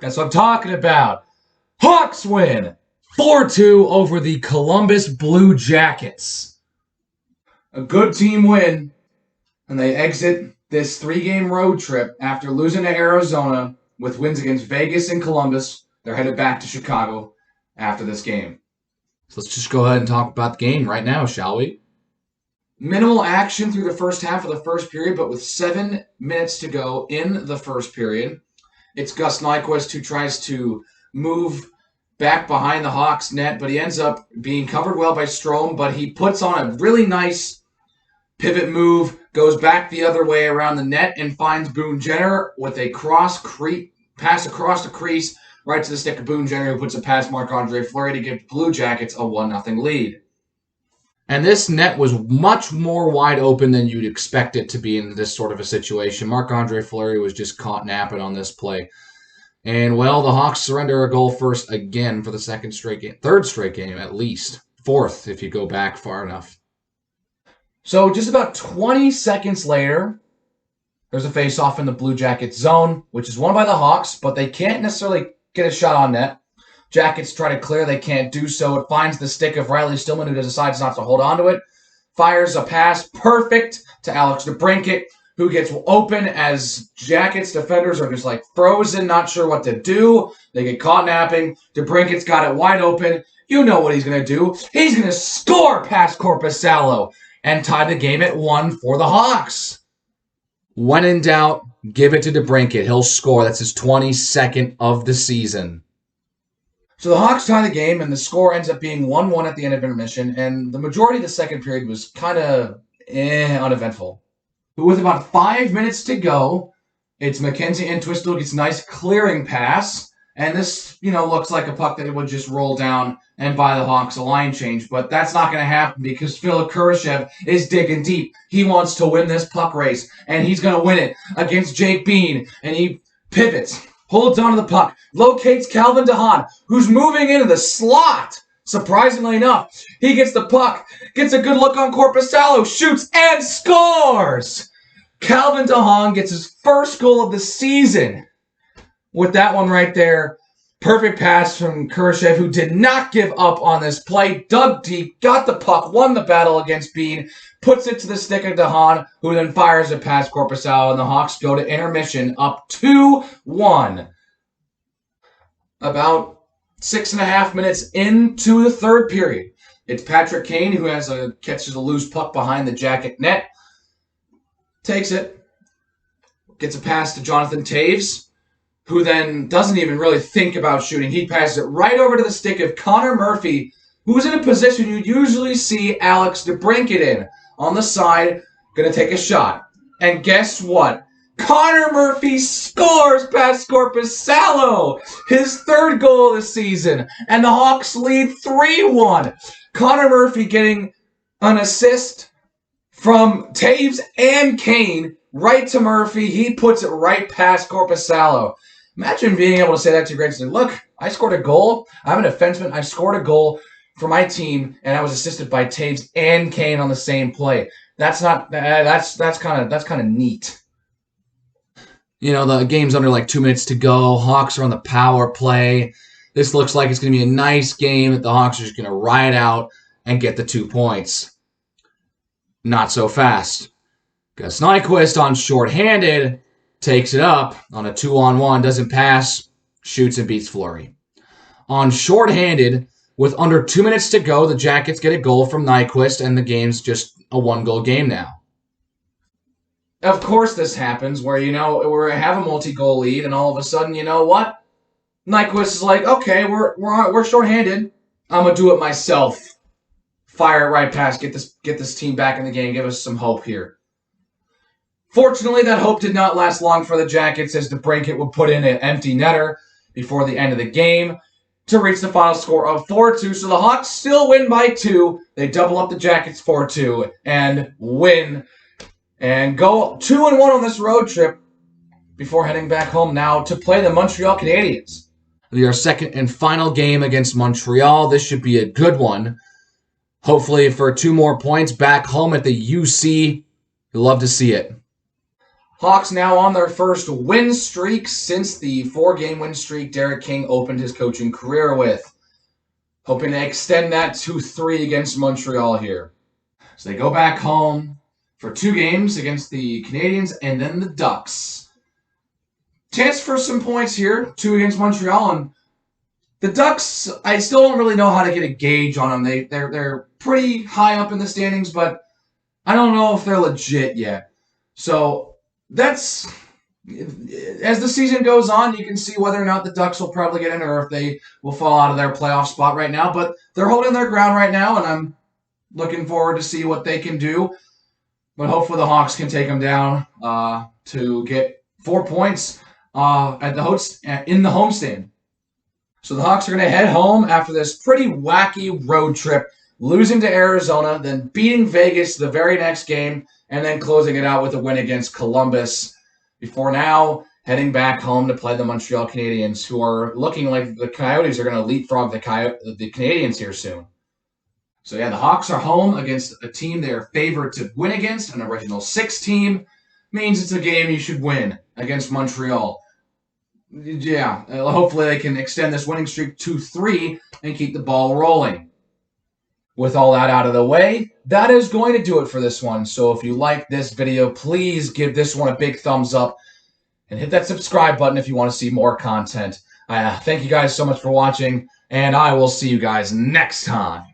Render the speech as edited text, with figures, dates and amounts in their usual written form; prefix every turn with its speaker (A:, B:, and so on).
A: That's what I'm talking about. Hawks win 4-2 over the Columbus Blue Jackets. A good team win, and they exit this 3-game road trip after losing to Arizona with wins against Vegas and Columbus. They're headed back to Chicago after this game. So let's just go ahead and talk about the game right now, shall we? Minimal action through the first half of the first period, but with 7 minutes to go in the first period. It's Gus Nyquist who tries to move back behind the Hawks net, but he ends up being covered well by Strome, but he puts on a really nice pivot move, goes back the other way around the net, and finds Boone Jenner with a pass across the crease right to the stick of Boone Jenner, who puts it past Marc-Andre Fleury to give Blue Jackets a 1-0 lead. And this net was much more wide open than you'd expect it to be in this sort of a situation. Marc-Andre Fleury was just caught napping on this play. And, well, the Hawks surrender a goal first again for the third straight game at least. Fourth, if you go back far enough. So just about 20 seconds later, there's a face-off in the Blue Jackets zone, which is won by the Hawks, but they can't necessarily get a shot on net. Jackets try to clear. They can't do so. It finds the stick of Riley Stillman, who decides not to hold on to it. Fires a pass perfect to Alex DeBrincat, who gets open as Jackets defenders are just like frozen, not sure what to do. They get caught napping. DeBrincat's got it wide open. You know what he's going to do. He's going to score past Korpisalo and tie the game at 1 for the Hawks. When in doubt, give it to DeBrincat. He'll score. That's his 22nd of the season. So the Hawks tie the game, and the score ends up being 1-1 at the end of intermission, and the majority of the second period was kind of uneventful. But with about 5 minutes to go, it's Mackenzie Entwistle gets a nice clearing pass, and this, looks like a puck that would just roll down and buy the Hawks a line change, but that's not going to happen because Philip Kurashev is digging deep. He wants to win this puck race, and he's going to win it against Jake Bean, and he pivots, holds onto the puck, locates Calvin DeHaan, who's moving into the slot. Surprisingly enough, he gets the puck, gets a good look on Korpisalo, shoots, and scores! Calvin DeHaan gets his first goal of the season with that one right there. Perfect pass from Kurashev, who did not give up on this play, dug deep, got the puck, won the battle against Bean, puts it to the stick of DeHaan, who then fires it past Korpisalo, and the Hawks go to intermission up 2-1. About 6.5 minutes into the third period, it's Patrick Kane who catches a loose puck behind the Jacket net, takes it, gets a pass to Jonathan Toews, who then doesn't even really think about shooting. He passes it right over to the stick of Connor Murphy, who's in a position you usually see Alex DeBrincat in. On the side, going to take a shot. And guess what? Connor Murphy scores past Korpisalo, his third goal of the season, and the Hawks lead 3-1. Connor Murphy getting an assist from Toews and Kane right to Murphy. He puts it right past Korpisalo. Imagine being able to say that to your great son. Look, I scored a goal. I'm an defenseman. I scored a goal for my team, and I was assisted by Toews and Kane on the same play. That's kind of neat. The game's under like 2 minutes to go. Hawks are on the power play. This looks like it's going to be a nice game that the Hawks are just going to ride out and get the 2 points. Not so fast. Gus Nyquist on shorthanded takes it up on a 2-on-1, doesn't pass, shoots and beats Fleury. On shorthanded, with under 2 minutes to go, the Jackets get a goal from Nyquist, and the game's just a 1-goal game now. Of course this happens where, we have a multi-goal lead, and all of a sudden, you know what? Nyquist is like, okay, we're shorthanded. I'm going to do it myself. Fire it right past, get this team back in the game, give us some hope here. Fortunately, that hope did not last long for the Jackets as DeBrincat would put in an empty netter before the end of the game to reach the final score of 4-2. So the Hawks still win by 2. They double up the Jackets 4-2 and win and go 2-1 on this road trip before heading back home now to play the Montreal Canadiens. Our second and final game against Montreal. This should be a good one. Hopefully for 2 more points back home at the UC. You'll love to see it. Hawks now on their first win streak since the 4-game win streak Derek King opened his coaching career with. Hoping to extend that to 3 against Montreal here. So they go back home for 2 games against the Canadiens and then the Ducks. Chance for some points here, 2 against Montreal. And the Ducks, I still don't really know how to get a gauge on them. They're pretty high up in the standings, but I don't know if they're legit yet. So that's, as the season goes on, you can see whether or not the Ducks will probably get in or if they will fall out of their playoff spot right now. But they're holding their ground right now, and I'm looking forward to see what they can do. But hopefully the Hawks can take them down to get 4 points in the homestand. So the Hawks are going to head home after this pretty wacky road trip, losing to Arizona, then beating Vegas the very next game, and then closing it out with a win against Columbus, before now heading back home to play the Montreal Canadiens, who are looking like the Coyotes are going to leapfrog the Canadiens here soon. So yeah, the Hawks are home against a team they're favored to win against, an original 6 team. Means it's a game you should win against Montreal. Yeah, hopefully they can extend this winning streak to 3 and keep the ball rolling. With all that out of the way, that is going to do it for this one. So if you like this video, please give this one a big thumbs up and hit that subscribe button if you want to see more content. Thank you guys so much for watching, and I will see you guys next time.